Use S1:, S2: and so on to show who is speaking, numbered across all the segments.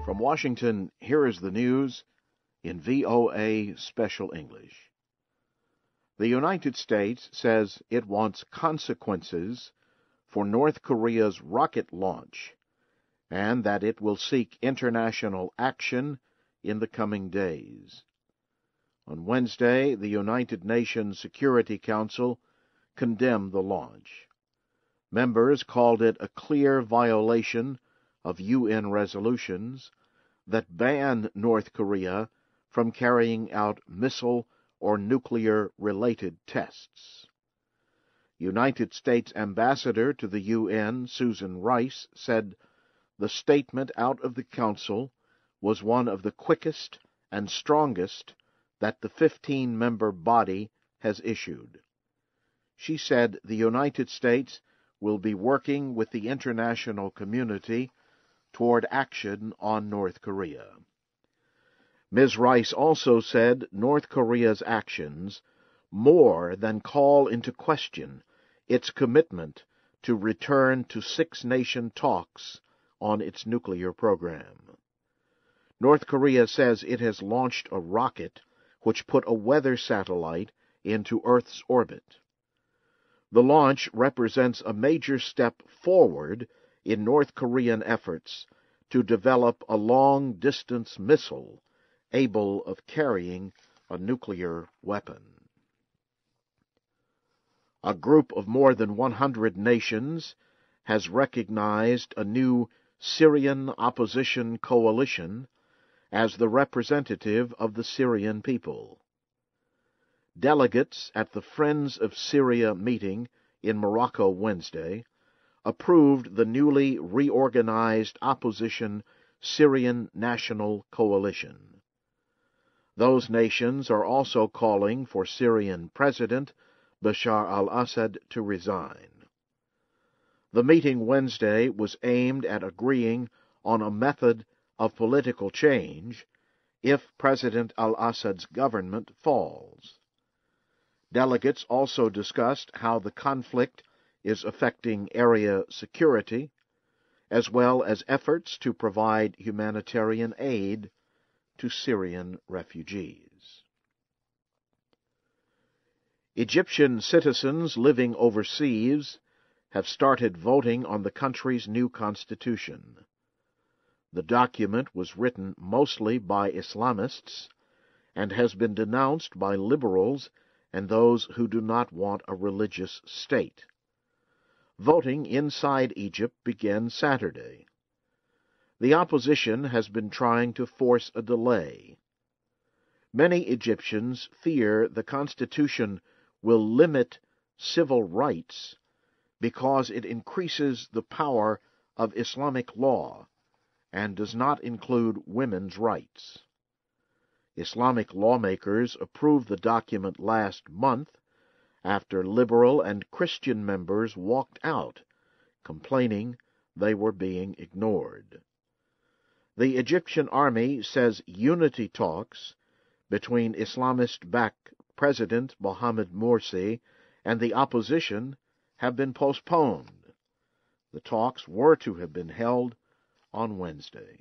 S1: From Washington, here is the news in VOA Special English. The United States says it wants consequences for North Korea's rocket launch, and that it will seek international action in the coming days. On Wednesday, the United Nations Security Council condemned the launch. Members called it a clear violation of UN resolutions that ban North Korea from carrying out missile or nuclear-related tests. United States Ambassador to the UN, Susan Rice, said the statement out of the Council was one of the quickest and strongest that the 15-member body has issued. She said the United States will be working with the international community toward action on North Korea. Ms. Rice also said North Korea's actions more than call into question its commitment to return to six-nation talks on its nuclear program. North Korea says it has launched a rocket which put a weather satellite into Earth's orbit. The launch represents a major step forward in North Korean efforts to develop a long-distance missile able of carrying a nuclear weapon. A group of more than 100 nations has recognized a new Syrian opposition coalition as the representative of the Syrian people. Delegates at the Friends of Syria meeting in Morocco Wednesday approved the newly reorganized opposition Syrian National Coalition. Those nations are also calling for Syrian President Bashar al-Assad to resign. The meeting Wednesday was aimed at agreeing on a method of political change if President al-Assad's government falls. Delegates also discussed how the conflict is affecting area security, as well as efforts to provide humanitarian aid to Syrian refugees. Egyptian citizens living overseas have started voting on the country's new constitution. The document was written mostly by Islamists and has been denounced by liberals and those who do not want a religious state. Voting inside Egypt began Saturday. The opposition has been trying to force a delay. Many Egyptians fear the Constitution will limit civil rights because it increases the power of Islamic law and does not include women's rights. Islamic lawmakers approved the document last month after liberal and Christian members walked out, complaining they were being ignored. The Egyptian army says unity talks between Islamist-backed President Mohamed Morsi and the opposition have been postponed. The talks were to have been held on Wednesday.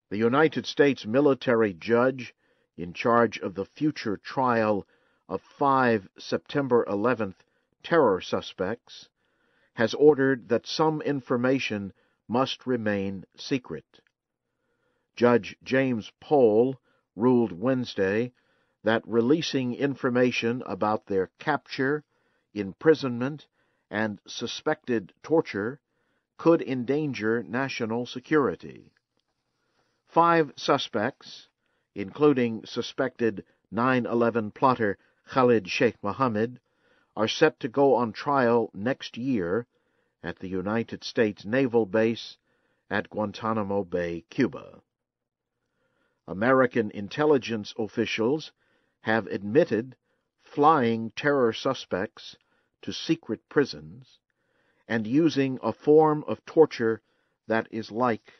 S1: The United States military judge in charge of the future trial of 5 September 11th terror suspects has ordered that some information must remain secret. Judge James Pohl ruled Wednesday that releasing information about their capture, imprisonment, and suspected torture could endanger national security. 5 suspects, including suspected 9/11 plotter Khalid Sheikh Mohammed, are set to go on trial next year at the United States Naval Base at Guantanamo Bay, Cuba. American intelligence officials have admitted flying terror suspects to secret prisons and using a form of torture that is like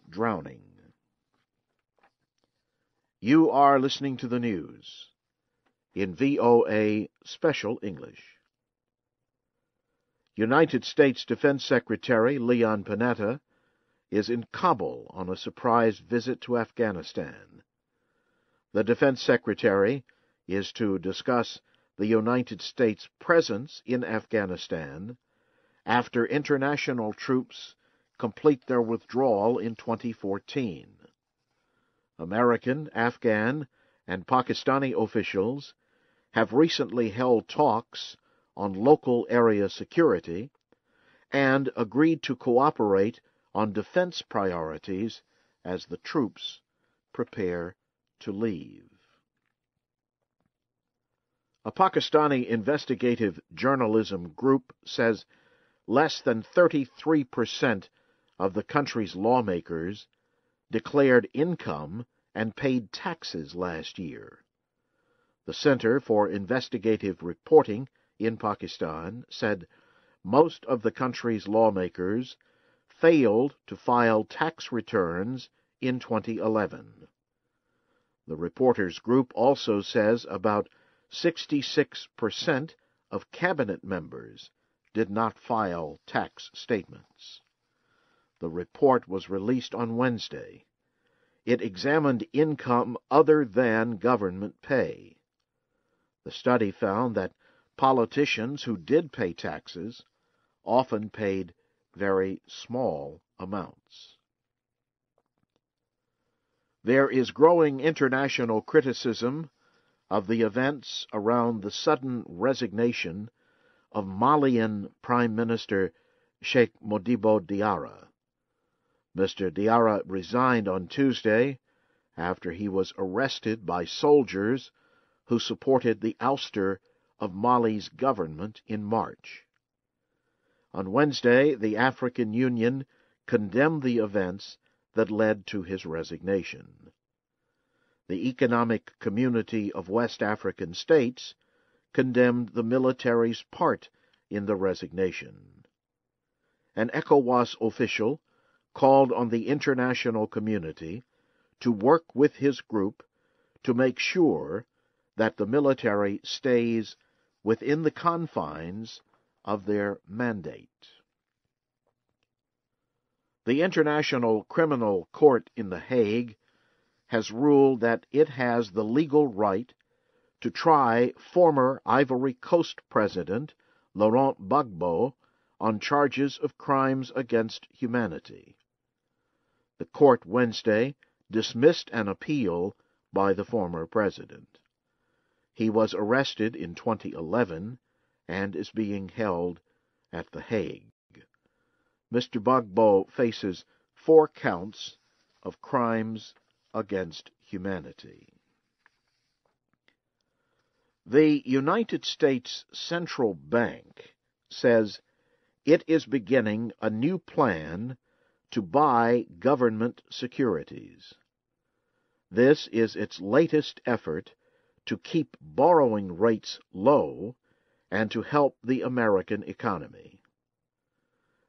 S1: drowning. You are listening to the news in VOA Special English. United States Defense Secretary Leon Panetta is in Kabul on a surprise visit to Afghanistan. The Defense Secretary is to discuss the United States' presence in Afghanistan after international troops complete their withdrawal in 2014. American, Afghan, and Pakistani officials have recently held talks on local area security and agreed to cooperate on defense priorities as the troops prepare to leave. A Pakistani investigative journalism group says less than 33% of the country's lawmakers declared income and paid taxes last year. The Center for Investigative Reporting in Pakistan said most of the country's lawmakers failed to file tax returns in 2011. The reporters group also says about 66% of cabinet members did not file tax statements. The report was released on Wednesday. It examined income other than government pay. The study found that politicians who did pay taxes often paid very small amounts. There is growing international criticism of the events around the sudden resignation of Malian Prime Minister Sheikh Modibo Diarra. Mr. Diarra resigned on Tuesday after he was arrested by soldiers who supported the ouster of Mali's government in March. On Wednesday, the African Union condemned the events that led to his resignation. The Economic Community of West African States condemned the military's part in the resignation. An ECOWAS official called on the international community to work with his group to make sure that the military stays within the confines of their mandate. The International Criminal Court in The Hague has ruled that it has the legal right to try former Ivory Coast President Laurent Gbagbo on charges of crimes against humanity. The court Wednesday dismissed an appeal by the former president. He was arrested in 2011 and is being held at The Hague. Mr. Gbagbo faces 4 counts of crimes against humanity. The United States Central Bank says it is beginning a new plan to buy government securities. This is its latest effort to keep borrowing rates low and to help the American economy.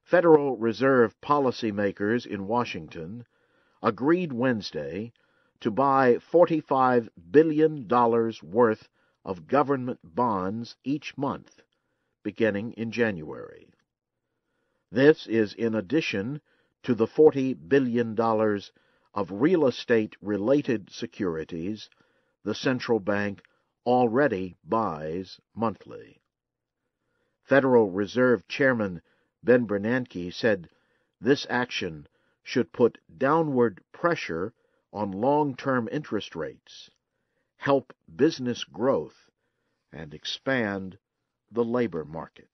S1: Federal Reserve policymakers in Washington agreed Wednesday to buy $45 billion worth of government bonds each month, beginning in January. This is in addition to the $40 billion of real estate-related securities the central bank already buys monthly. Federal Reserve Chairman Ben Bernanke said this action should put downward pressure on long-term interest rates, help business growth, and expand the labor market.